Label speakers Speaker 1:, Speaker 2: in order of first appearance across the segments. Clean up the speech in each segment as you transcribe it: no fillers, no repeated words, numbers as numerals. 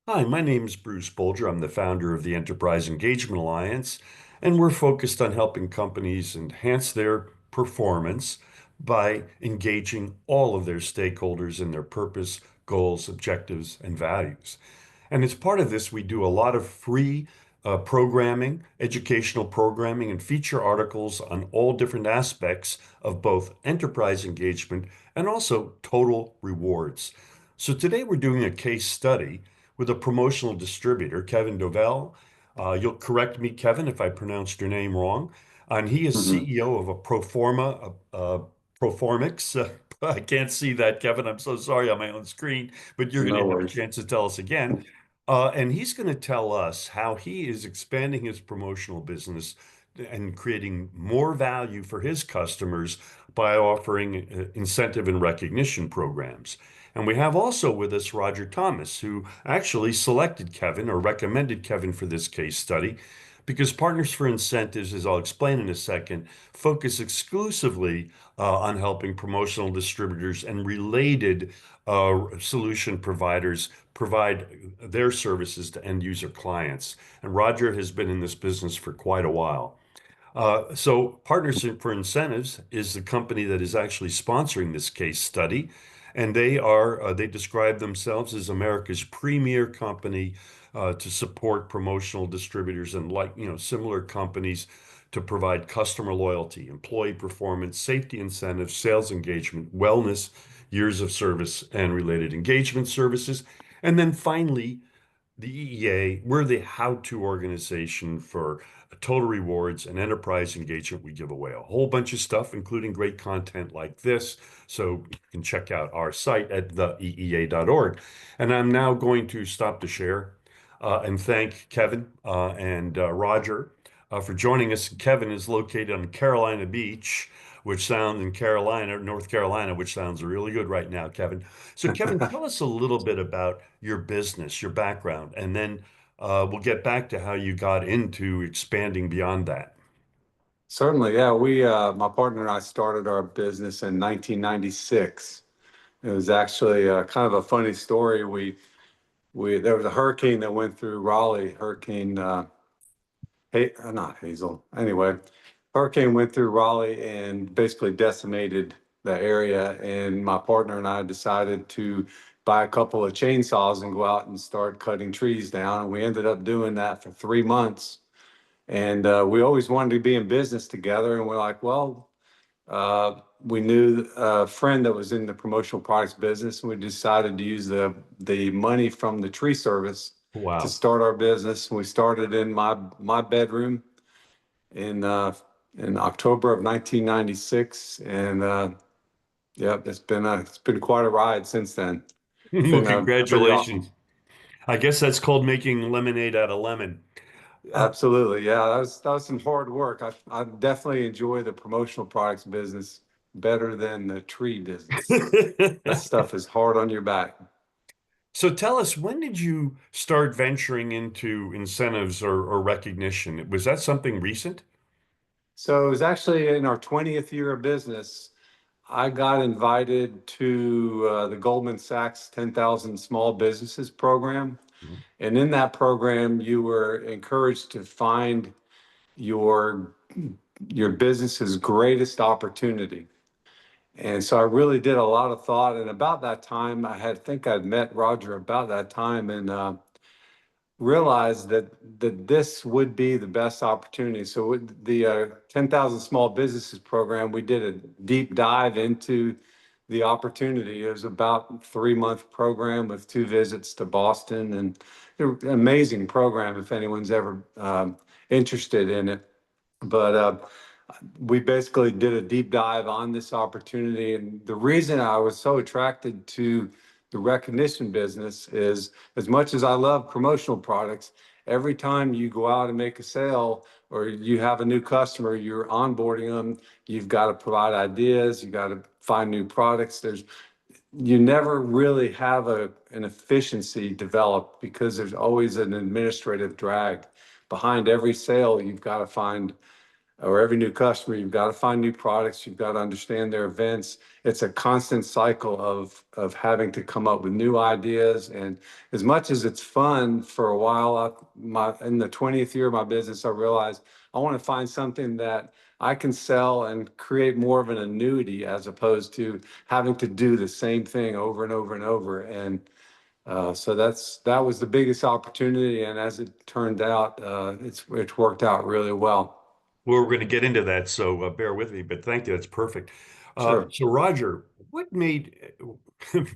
Speaker 1: Hi, my name is Bruce Bolger. I'm the founder of the Enterprise Engagement Alliance, and we're focused on helping companies enhance their performance by engaging all of their stakeholders in their purpose, goals, objectives, and values. And as part of this, we do a lot of free programming, educational programming, and feature articles on all different aspects of both enterprise engagement and also total rewards. So today we're doing a case study with a promotional distributor, Kevin Dovel. You'll correct me, Kevin, if I pronounced your name wrong. And he is
Speaker 2: hmm
Speaker 1: CEO of a Proformix. I can't see that, Kevin. I'm so sorry on my own screen, but you're going to
Speaker 2: No
Speaker 1: have a
Speaker 2: worries.
Speaker 1: chance to tell us again. And he's going to tell us how he is expanding his promotional business and creating more value for his customers by offering incentive and recognition programs. And we have also with us Roger Thomas, who actually selected Kevin or recommended Kevin for this case study because Partners for Incentives, as I'll explain in a second, focus exclusively on helping promotional distributors and related solution providers provide their services to end user clients. And Roger has been in this business for quite a while. So Partners for Incentives is the company that is actually sponsoring this case study, and they describe themselves as America's premier company to support promotional distributors and similar companies to provide customer loyalty, employee performance, safety incentives, sales engagement, wellness, years of service, and related engagement services. And then finally, the EEA, we're the how-to organization for total rewards and enterprise engagement. We give away a whole bunch of stuff, including great content like this. So you can check out our site at theeea.org. And I'm now going to stop the share and thank Kevin and Roger for joining us. Kevin is located on Carolina Beach, which sounds in Carolina, North Carolina, which sounds really good right now, Kevin. So, Kevin, tell us a little bit about your business, your background, and then we'll get back to how you got into expanding beyond that.
Speaker 2: Certainly, yeah. My partner and I started our business in 1996. It was actually kind of a funny story. There was a hurricane that went through Raleigh, not Hazel. Anyway, hurricane went through Raleigh and basically decimated the area. And my partner and I decided to buy a couple of chainsaws and go out and start cutting trees down. And we ended up doing that for 3 months. And we always wanted to be in business together. And we're like, well, we knew a friend that was in the promotional products business, and we decided to use the money from the tree service to
Speaker 1: Wow.
Speaker 2: start our business. We started in my bedroom in uh, in October of 1996, and yep, it's been quite a ride since then.
Speaker 1: Well,
Speaker 2: Been pretty awesome.
Speaker 1: congratulations. I guess that's called making lemonade out of lemon. Uh,
Speaker 2: Absolutely, yeah. That was some hard work. I definitely enjoy the promotional products business better than the tree business. That stuff is hard on your back.
Speaker 1: So tell us, when did you start venturing into incentives or recognition? Was that something recent?
Speaker 2: So it was actually in our 20th year of business. I got invited to the Goldman Sachs 10,000 Small Businesses program.
Speaker 1: Mhm.
Speaker 2: And in that program, you were encouraged to find your your business's greatest opportunity. And so I really did a lot of thought. And about that time, think I'd met Roger about that time, and realized that this would be the best opportunity. So with the 10,000 Small Businesses program, we did a deep dive into the opportunity. It was about a 3-month program with 2 visits to Boston, and an amazing program if anyone's ever interested in it. But we basically did a deep dive on this opportunity. And the reason I was so attracted to the recognition business is, as much as I love promotional products, every time you go out and make a sale or you have a new customer, you're onboarding them, you've got to provide ideas, you got to find new products. You never really have an efficiency developed because there's always an administrative drag. Behind every sale, you've got to find or every new customer, you've got to find new products, you've got to understand their events. It's a constant cycle of having to come up with new ideas. And as much as it's fun for a while, in the 20th year of my business, I realized I want to find something that I can sell and create more of an annuity as opposed to having to do the same thing over and over and over. And so that was the biggest opportunity. And as it turned out, it's worked out really well.
Speaker 1: Well, we're going to get into that, so bear with me, but thank you. That's perfect.
Speaker 2: Sure.
Speaker 1: So, Roger, what made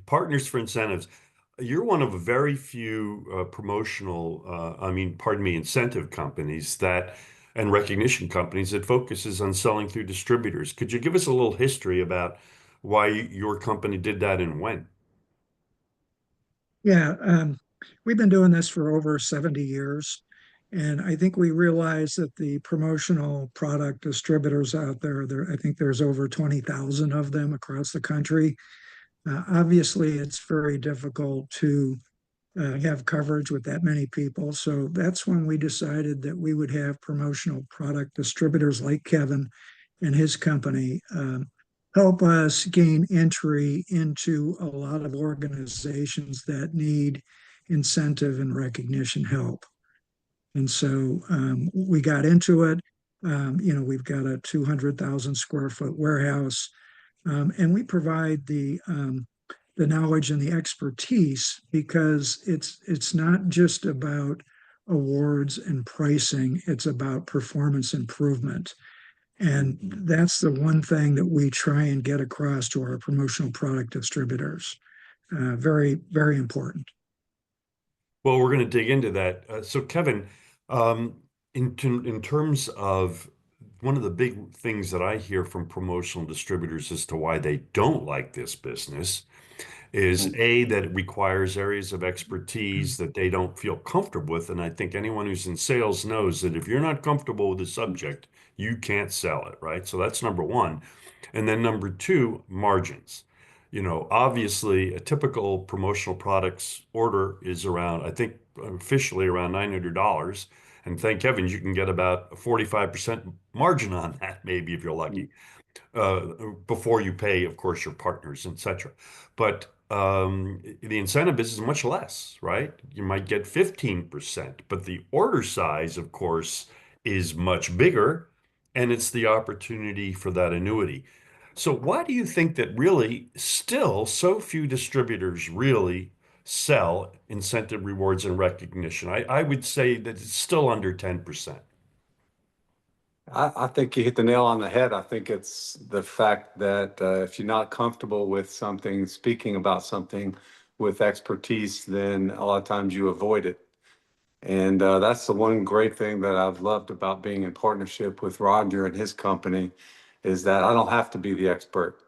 Speaker 1: Partners for Incentives? You're one of a very few promotional, pardon me, incentive companies and recognition companies that focuses on selling through distributors. Could you give us a little history about why your company did that and when?
Speaker 3: Yeah, we've been doing this for over 70 years. And I think we realize that the promotional product distributors out there, I think there's over 20,000 of them across the country. Obviously, it's very difficult to have coverage with that many people. So that's when we decided that we would have promotional product distributors like Kevin and his company help us gain entry into a lot of organizations that need incentive and recognition help. And so we got into it. We've got a 200,000 square foot warehouse, and we provide the knowledge and the expertise because it's not just about awards and pricing, it's about performance improvement. And that's the one thing that we try and get across to our promotional product distributors. Very, very important.
Speaker 1: Well, we're going to dig into that. So, Kevin, in terms of one of the big things that I hear from promotional distributors as to why they don't like this business is A, that it requires areas of expertise that they don't feel comfortable with. And I think anyone who's in sales knows that if you're not comfortable with the subject, you can't sell it, right? So that's number one. And then number two, margins. Obviously, a typical promotional products order is around, I think, officially around $900. And thank heavens you can get about a 45% margin on that, maybe if you're lucky uh, before you pay, of course, your partners, etc. But the incentive is much less, right? You might get 15%, but the order size, of course, is much bigger, and it's the opportunity for that annuity. So why do you think that really still so few distributors really sell incentive rewards and recognition? I would say that it's still under 10%.
Speaker 2: I think you hit the nail on the head. I think it's the fact that if you're not comfortable with something, speaking about something with expertise, then a lot of times you avoid it. And that's the one great thing that I've loved about being in partnership with Roger and his company is that I don't have to be the expert.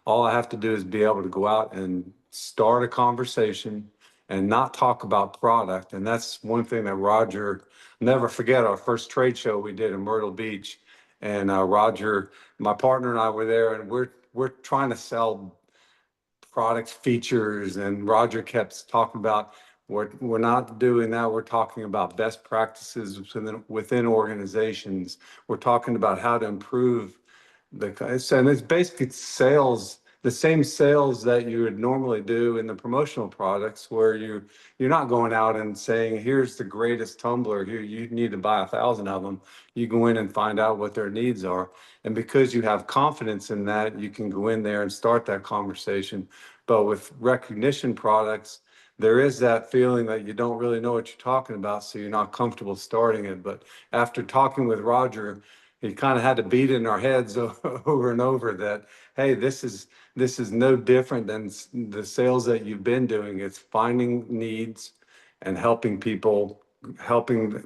Speaker 2: All I have to do is be able to go out and start a conversation and not talk about product. And that's one thing that Roger, never forget our first trade show we did in Myrtle Beach. And Roger, my partner and I were there and we're trying to sell product features, and Roger kept talking about we're not doing that. We're talking about best practices within organizations. We're talking about how to improve and it's basically sales, the same sales that you would normally do in the promotional products, where you're not going out and saying, here's the greatest tumbler here, you need to buy 1,000 of them. You go in and find out what their needs are. And because you have confidence in that, you can go in there and start that conversation. But with recognition products, there is that feeling that you don't really know what you're talking about, so you're not comfortable starting it. But after talking with Roger, he kind of had to beat it in our heads over and over that, hey, this is no different than the sales that you've been doing. It's finding needs and helping people, helping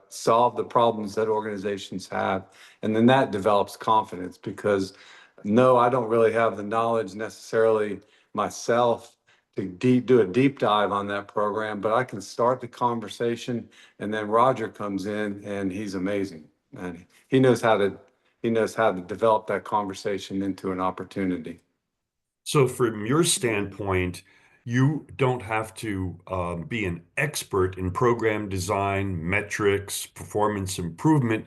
Speaker 2: solve the problems that organizations have. And then that develops confidence because no, I don't really have the knowledge necessarily myself to do a deep dive on that program, but I can start the conversation, and then Roger comes in and he's amazing. And he knows how to develop that conversation into an opportunity.
Speaker 1: So, from your standpoint, you don't have to be an expert in program design, metrics, performance improvement.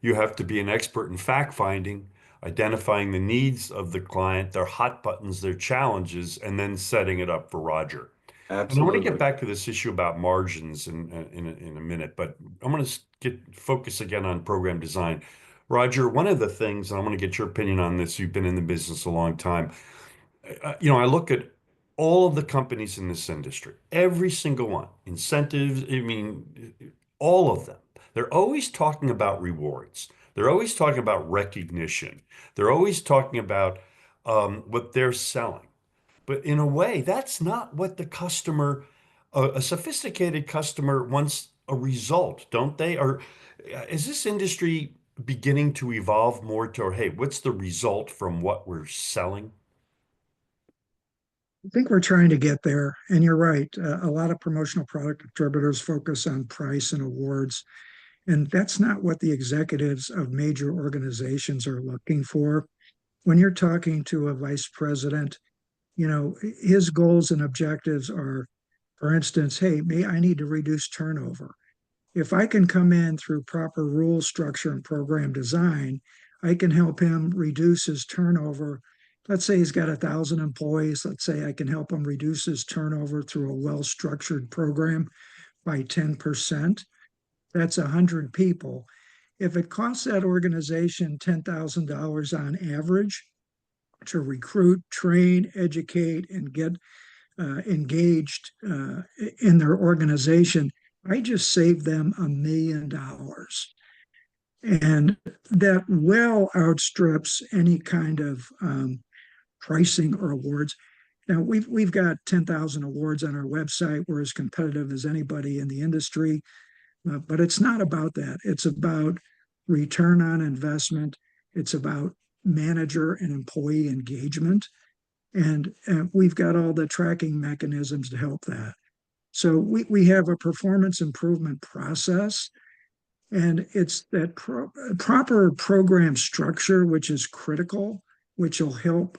Speaker 1: You have to be an expert in fact finding, identifying the needs of the client, their hot buttons, their challenges, and then setting it up for Roger. And I want to get
Speaker 2: Absolutely.
Speaker 1: back to this issue about margins in a minute, but I'm going to get focus again on program design. Roger, one of the things, and I want to get your opinion on this, you've been in the business a long time. I look at all of the companies in this industry, every single one, incentives, I mean, all of them. They're always talking about rewards. They're always talking about recognition. They're always talking about what they're selling. But in a way, that's not what the customer, a sophisticated customer wants a result, don't they? Or is this industry beginning to evolve more to, hey, what's the result from what we're selling?
Speaker 3: I think we're trying to get there. And you're right. A lot of promotional product distributors focus on price and awards. And that's not what the executives of major organizations are looking for. When you're talking to a vice president, his goals and objectives are, for instance, hey, I need to reduce turnover. If I can come in through proper rule structure and program design, I can help him reduce his turnover. Let's say he's got 1,000 employees. Let's say I can help him reduce his turnover through a well-structured program by 10%. That's 100 people. If it costs that organization $10,000 on average to recruit, train, educate, and get engaged in their organization, I just saved them $1 million. And that well outstrips any kind of pricing or awards. Now we've got 10,000 awards on our website. We're as competitive as anybody in the industry, but it's not about that. It's about return on investment. It's about manager and employee engagement, and we've got all the tracking mechanisms to help that. So we have a performance improvement process, and it's that proper program structure, which is critical, which will help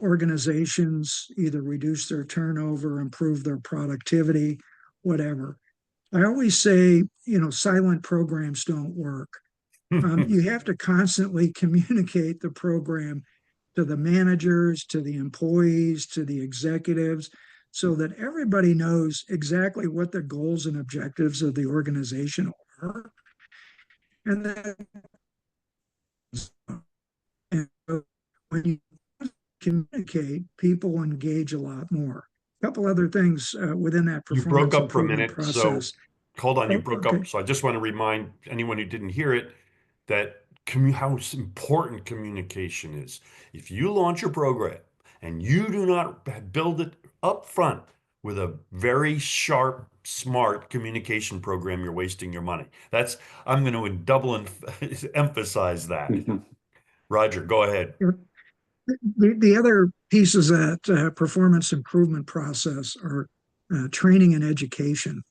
Speaker 3: organizations either reduce their turnover, improve their productivity, whatever. I always say, silent programs don't work. You have to constantly communicate the program to the managers, to the employees, to the executives, so that everybody knows exactly what the goals and objectives of the organization are. And then and when you communicate, people engage a lot more. A couple other things within that
Speaker 1: You broke
Speaker 3: performance
Speaker 1: up for a
Speaker 3: improvement
Speaker 1: minute, so
Speaker 3: process.
Speaker 1: hold on, you
Speaker 3: Oh,
Speaker 1: broke
Speaker 3: okay.
Speaker 1: up. So I just want to remind anyone who didn't hear it that how important communication is. If you launch a program and you do not build it up front with a very sharp, smart communication program, you're wasting your money. I'm going to double and emphasize that. Roger, go ahead.
Speaker 3: The other pieces of that performance improvement process are training and education.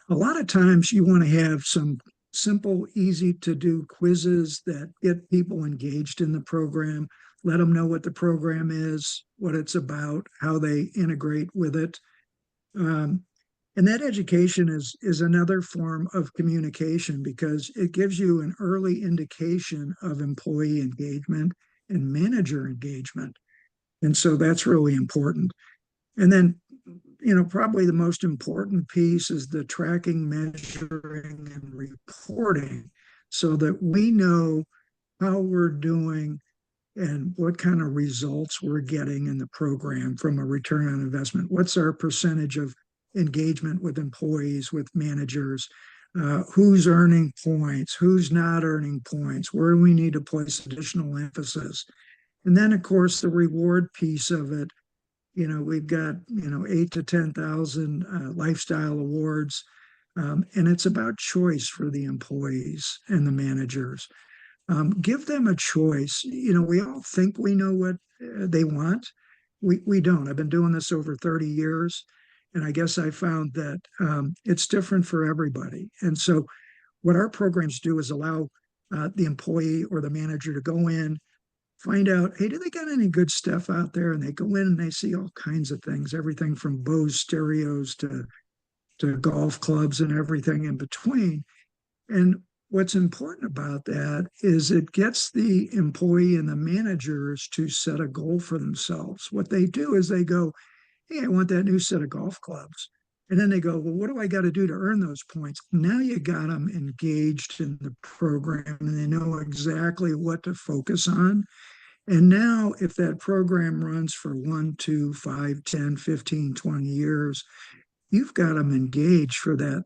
Speaker 3: A lot of times you want to have some simple, easy to do quizzes that get people engaged in the program, let them know what the program is, what it's about, how they integrate with it. Um, and that education is another form of communication because it gives you an early indication of employee engagement and manager engagement. And so that's really important. And then, probably the most important piece is the tracking, measuring, and reporting so that we know how we're doing and what kind of results we're getting in the program from a return on investment. What's our percentage of engagement with employees, with managers? Who's earning points? Who's not earning points? Where do we need to place additional emphasis? And then, of course, the reward piece of it. We've got 8 to 10,000 lifestyle awards, and it's about choice for the employees and the managers. Give them a choice. We all think we know what they want. We don't. I've been doing this over 30 years, and I guess I found that it's different for everybody. And so, what our programs do is allow the employee or the manager to go in, find out, hey, do they got any good stuff out there? And they go in and they see all kinds of things, everything from Bose stereos to golf clubs and everything in between. And what's important about that is it gets the employee and the managers to set a goal for themselves. What they do is they go, hey, I want that new set of golf clubs. And then they go, well, what do I got to do to earn those points? Now you got them engaged in the program and they know exactly what to focus on. And now, if that program runs for 1, 2, 5, 10, 15, 20 years, you've got them engaged for that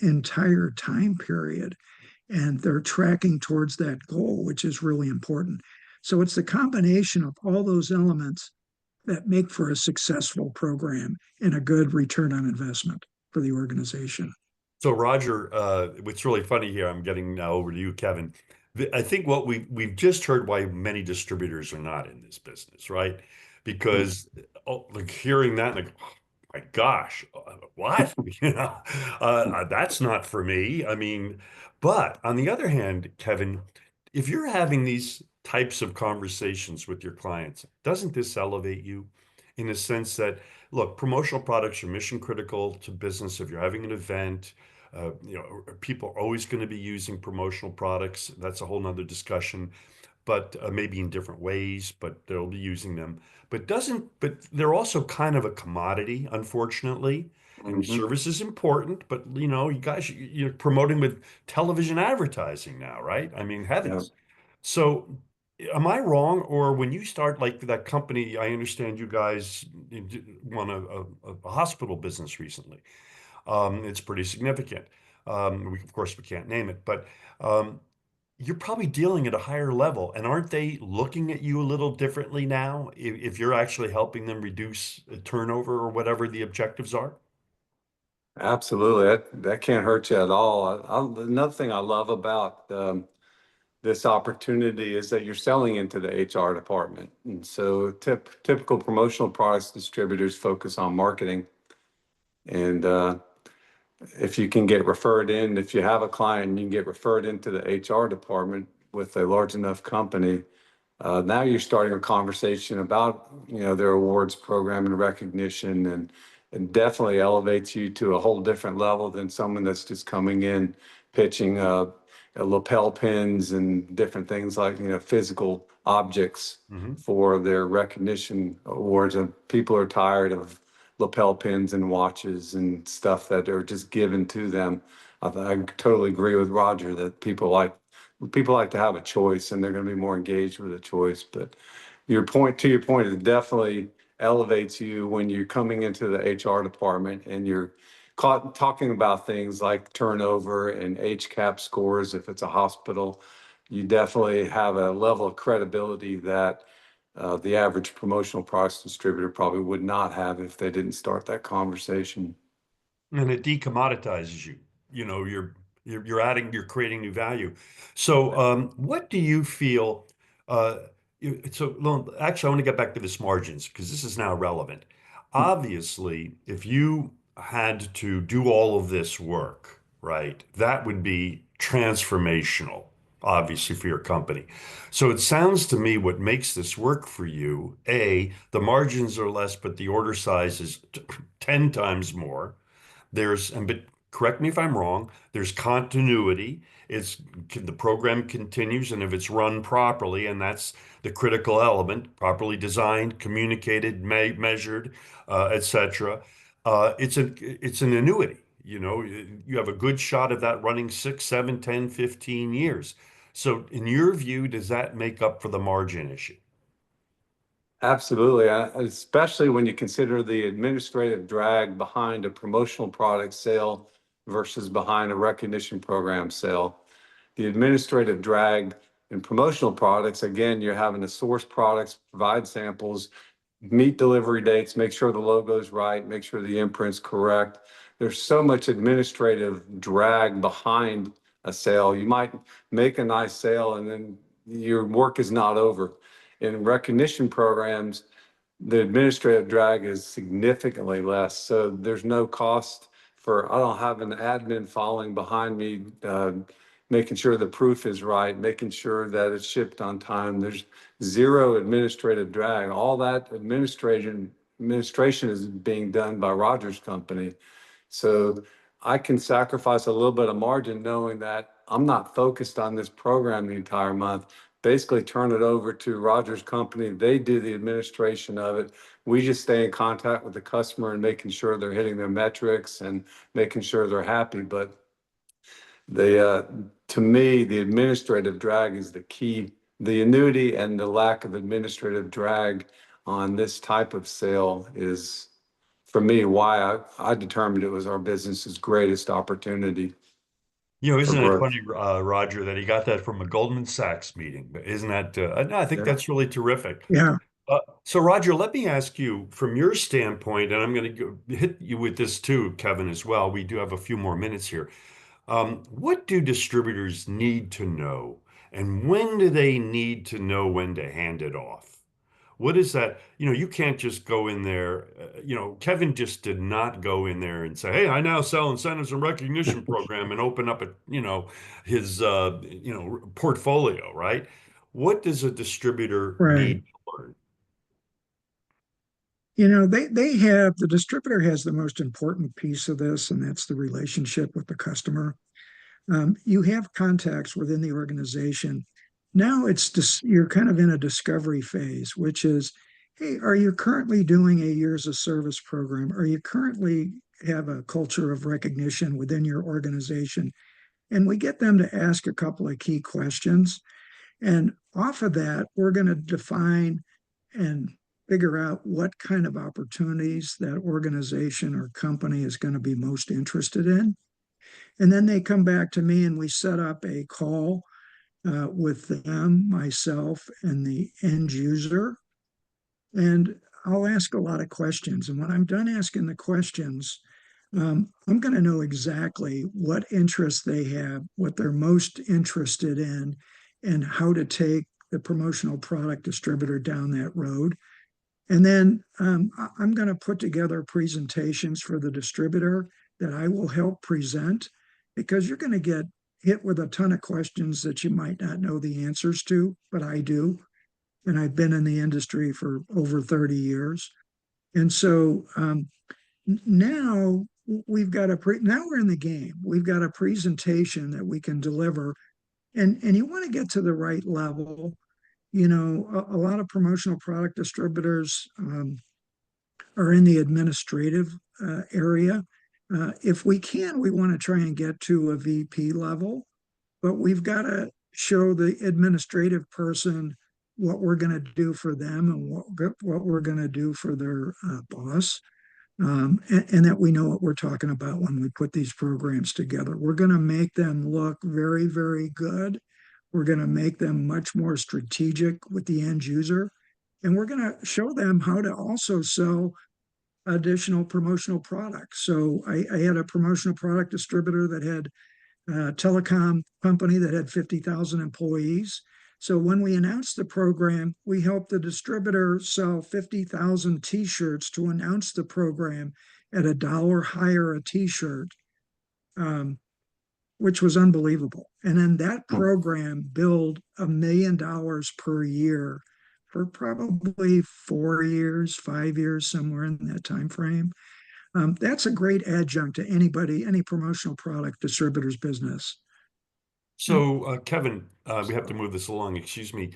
Speaker 3: entire time period. And they're tracking towards that goal, which is really important. So it's the combination of all those elements that make for a successful program and a good return on investment for the organization.
Speaker 1: So Roger, what's really funny here, I'm getting now over to you, Kevin. I think what we've just heard why many distributors are not in this business, right? Because like hearing that, like, oh my gosh, what? You know, that's not for me. I mean, but on the other hand, Kevin, if you're having these types of conversations with your clients, doesn't this elevate you in the sense that, look, promotional products are mission critical to business. If you're having an event, people are always going to be using promotional products. That's a whole nother discussion, but maybe in different ways, but they'll be using them. But they're also kind of a commodity, unfortunately. And
Speaker 2: Mhm.
Speaker 1: service is important, but you guys, you're promoting with television advertising now, right? I mean,
Speaker 2: Yeah.
Speaker 1: heavens. So, am I wrong? Or when you start like that company, I understand you guys won a hospital business recently. It's pretty significant. Of course, we can't name it, but um, you're probably dealing at a higher level. And aren't they looking at you a little differently now if you're actually helping them reduce turnover or whatever the objectives are?
Speaker 2: Absolutely. That can't hurt you at all. Another thing I love about this opportunity is that you're selling into the HR department. And so typical promotional products distributors focus on marketing. And if you can get referred in, if you have a client and you can get referred into the HR department with a large enough company, now you're starting a conversation about, their awards program and recognition, and it definitely elevates you to a whole different level than someone that's just coming in pitching lapel pins and different things like, physical objects
Speaker 1: Hmm.
Speaker 2: for their recognition awards. And people are tired of lapel pins and watches and stuff that are just given to them. I totally agree with Roger that people like to have a choice, and they're going to be more engaged with a choice. But to your point, it definitely elevates you when you're coming into the HR department and you're talking about things like turnover and HCAP scores. If it's a hospital, you definitely have a level of credibility that the average promotional products distributor probably would not have if they didn't start that conversation.
Speaker 1: And it decommoditizes you. You're creating new value. So, what do you feel? Uh, actually, I want to get back to this margins because this is now relevant. Obviously, if you had to do all of this work, right, that would be transformational, obviously, for your company. So it sounds to me what makes this work for you, A, the margins are less, but the order size is 10 times more. But correct me if I'm wrong, there's continuity. The program continues, and if it's run properly, and that's the critical element, properly designed, communicated, measured, etc., it's an annuity. You have a good shot of that running 6, 7, 10, 15 years. So, in your view, does that make up for the margin issue?
Speaker 2: Absolutely, especially when you consider the administrative drag behind a promotional product sale versus behind a recognition program sale. The administrative drag in promotional products, again, you're having to source products, provide samples, meet delivery dates, make sure the logo's right, make sure the imprint's correct. There's so much administrative drag behind a sale. You might make a nice sale and then your work is not over. In recognition programs, the administrative drag is significantly less. So there's no cost I don't have an admin following behind me, making sure the proof is right, making sure that it's shipped on time. There's zero administrative drag. All that administration is being done by Rogers Company. So I can sacrifice a little bit of margin knowing that I'm not focused on this program the entire month. Basically turn it over to Roger's company. They do the administration of it. We just stay in contact with the customer and making sure they're hitting their metrics and making sure they're happy. But to me, the administrative drag is the key. The annuity and the lack of administrative drag on this type of sale is, for me, why I determined it was our business's greatest opportunity
Speaker 1: You know,
Speaker 2: for
Speaker 1: isn't it
Speaker 2: growth.
Speaker 1: funny, Roger, that he got that from a Goldman Sachs meeting? But isn't that, no, I think
Speaker 2: Yeah.
Speaker 1: that's really terrific.
Speaker 3: Yeah.
Speaker 1: So, Roger, let me ask you from your standpoint, and I'm going to hit you with this too, Kevin, as well. We do have a few more minutes here. What do distributors need to know, and when do they need to know when to hand it off? What is that? You know, you can't just go in there. Kevin just did not go in there and say, "Hey, I now sell incentives and recognition program," and open up his portfolio, right? What does a distributor
Speaker 3: Right.
Speaker 1: need to learn?
Speaker 3: The distributor has the most important piece of this, and that's the relationship with the customer. You have contacts within the organization. Now you're kind of in a discovery phase, which is, hey, are you currently doing a years of service program? Are you currently have a culture of recognition within your organization? And we get them to ask a couple of key questions. And off of that, we're going to define and figure out what kind of opportunities that organization or company is going to be most interested in. And then they come back to me and we set up a call with them, myself, and the end user. And I'll ask a lot of questions. And when I'm done asking the questions, I'm going to know exactly what interests they have, what they're most interested in, and how to take the promotional product distributor down that road. And then I'm going to put together presentations for the distributor that I will help present because you're going to get hit with a ton of questions that you might not know the answers to, but I do. And I've been in the industry for over 30 years. And so now now we're in the game. We've got a presentation that we can deliver. And you want to get to the right level. A lot of promotional product distributors are in the administrative area. If we can, we want to try and get to a VP level, but we've got to show the administrative person what we're going to do for them and what we're going to do for their boss. And that we know what we're talking about when we put these programs together. We're going to make them look very, very good. We're going to make them much more strategic with the end user. And we're going to show them how to also sell additional promotional products. So I had a promotional product distributor that had a telecom company that had 50,000 employees. So when we announced the program, we helped the distributor sell 50,000 t-shirts to announce the program at $1 higher a t-shirt, which was unbelievable. And then that program billed $1 million per year for probably 4 years, 5 years, somewhere in that time frame. That's a great adjunct to any promotional product distributor's business.
Speaker 1: So, Kevin, we have to move this along. Excuse me.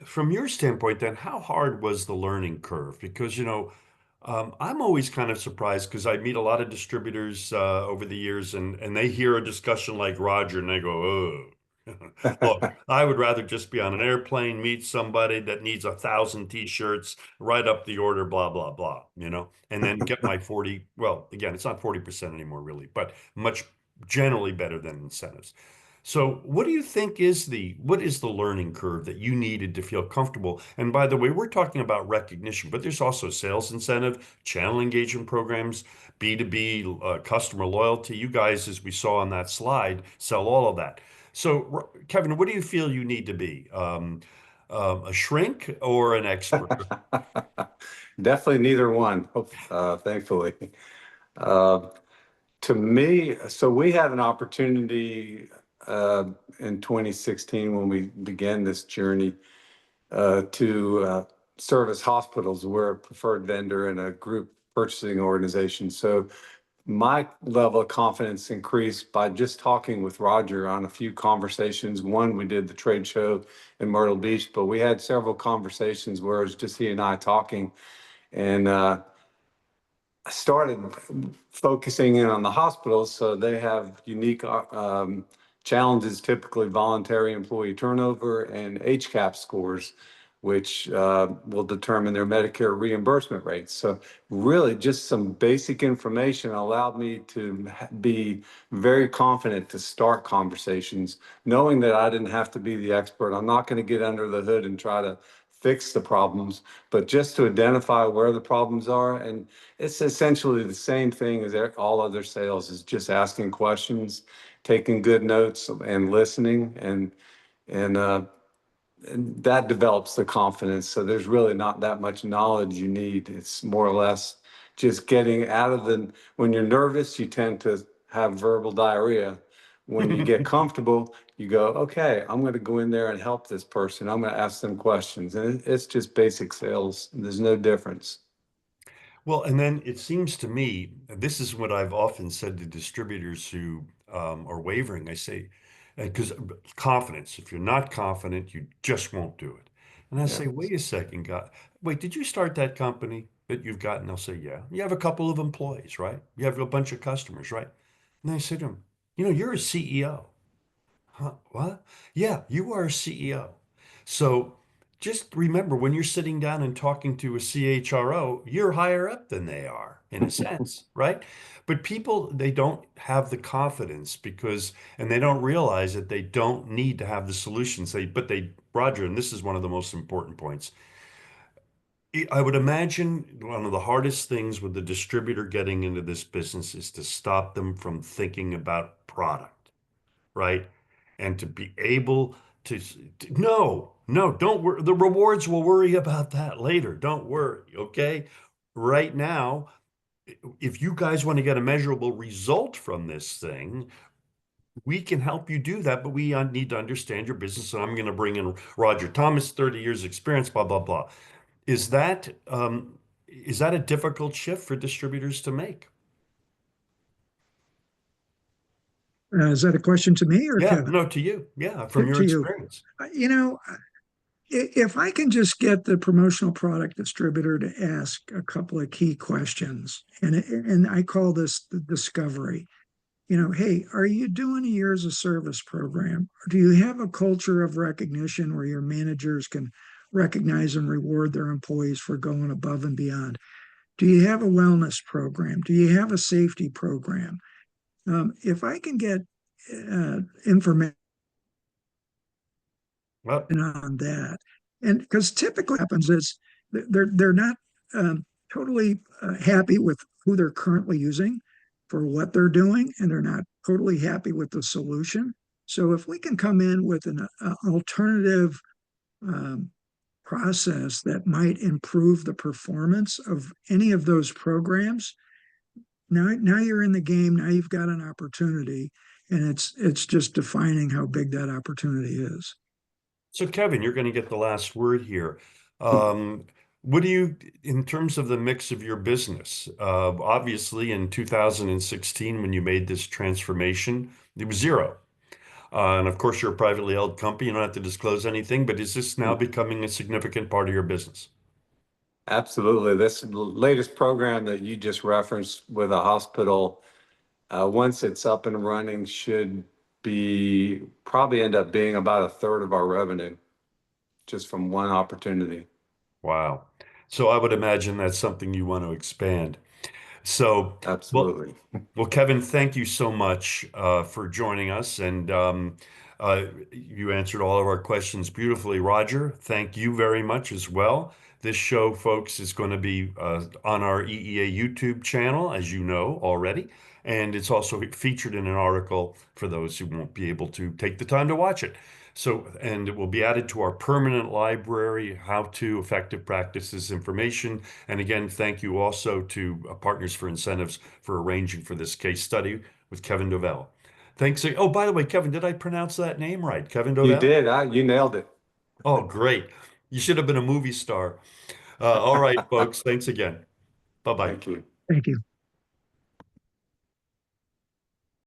Speaker 1: From your standpoint, then, how hard was the learning curve? Because, I'm always kind of surprised because I meet a lot of distributors over the years, and they hear a discussion like Roger, and they go, "Oh, look, I would rather just be on an airplane, meet somebody that needs 1,000 t-shirts, write up the order, blah blah blah, and then get my 40. Well, again, it's not 40% anymore, really, but much generally better than incentives." So what do you think what is the learning curve that you needed to feel comfortable? And by the way, we're talking about recognition, but there's also sales incentive, channel engagement programs, B2B, customer loyalty. You guys, as we saw on that slide, sell all of that. So, Kevin, what do you feel you need to be? A shrink or an expert?
Speaker 2: Definitely neither one, thankfully. Uh, to me, so we had an opportunity in 2016 when we began this journey to service hospitals. We're a preferred vendor and a group purchasing organization. So my level of confidence increased by just talking with Roger on a few conversations. One, we did the trade show in Myrtle Beach, but we had several conversations where it was just he and I talking. And I started focusing in on the hospitals. So they have unique challenges, typically voluntary employee turnover and HCAP scores, which will determine their Medicare reimbursement rates. So really just some basic information allowed me to be very confident to start conversations, knowing that I didn't have to be the expert. I'm not going to get under the hood and try to fix the problems, but just to identify where the problems are. And it's essentially the same thing as all other sales, is just asking questions, taking good notes and listening, and that develops the confidence. So there's really not that much knowledge you need. It's more or less just getting out of when you're nervous, you tend to have verbal diarrhea. When you get comfortable, you go, okay, I'm going to go in there and help this person. I'm going to ask them questions. And it's just basic sales. There's no difference.
Speaker 1: Well, and then it seems to me, this is what I've often said to distributors who are wavering. I say, because confidence, if you're not confident, you just won't do it. And I
Speaker 2: Yeah.
Speaker 1: say, wait a second, God, wait, did you start that company that you've got? And they'll say, yeah. You have a couple of employees, right? You have a bunch of customers, right? And I say to them, you're a CEO. Huh? What? Yeah, you are a CEO. So just remember when you're sitting down and talking to a CHRO, you're higher up than they are in a sense, right? But people, they don't have the confidence and they don't realize that they don't need to have the solutions. Roger, and this is one of the most important points. I would imagine one of the hardest things with the distributor getting into this business is to stop them from thinking about product, right? And to be able no, no, don't worry. The rewards will worry about that later. Don't worry. Okay. Right now, if you guys want to get a measurable result from this thing, we can help you do that, but we need to understand your business. And I'm going to bring in Roger Thomas, 30 years experience, blah, blah, blah. Is that, is that a difficult shift for distributors to make?
Speaker 3: Is that a question to me or
Speaker 1: Yeah,
Speaker 3: Kevin?
Speaker 1: no, to you. Yeah, from your
Speaker 3: To you.
Speaker 1: experience.
Speaker 3: You know, if I can just get the promotional product distributor to ask a couple of key questions, and I call this the discovery. Hey, are you doing a years of service program? Or do you have a culture of recognition where your managers can recognize and reward their employees for going above and beyond? Do you have a wellness program? Do you have a safety program? If I can get information
Speaker 1: Well,
Speaker 3: on that. And because typically what happens is they're not totally happy with who they're currently using for what they're doing, and they're not totally happy with the solution. So if we can come in with an alternative um, process that might improve the performance of any of those programs, now you're in the game. Now you've got an opportunity, and it's just defining how big that opportunity is.
Speaker 1: so Kevin, you're going to get the last word here. Um, what do you, in terms of the mix of your business, obviously in 2016, when you made this transformation, it was zero. And of course, you're a privately held company. You don't have to disclose anything, but is this now becoming a significant part of your business?
Speaker 2: Absolutely. This latest program that you just referenced with a hospital, once it's up and running, should be probably end up being about a third of our revenue just from one opportunity.
Speaker 1: Wow. So I would imagine that's something you want to expand. So, well,
Speaker 2: Absolutely.
Speaker 1: well, Kevin, thank you so much for joining us, and you answered all of our questions beautifully. Roger, thank you very much as well. This show, folks, is going to be on our EEA YouTube channel, as you know already, and it's also featured in an article for those who won't be able to take the time to watch it. So, and it will be added to our permanent library, how to effective practices information. And again, thank you also to Partners for Incentives for arranging for this case study with Kevin Dovel. Thanks. Oh, by the way, Kevin, did I pronounce that name right? Kevin
Speaker 2: You
Speaker 1: Dovel?
Speaker 2: did. You nailed it.
Speaker 1: Oh, great. You should have been a movie star. All right, folks. Thanks again. Bye-bye.
Speaker 2: Thank you.
Speaker 3: Thank you.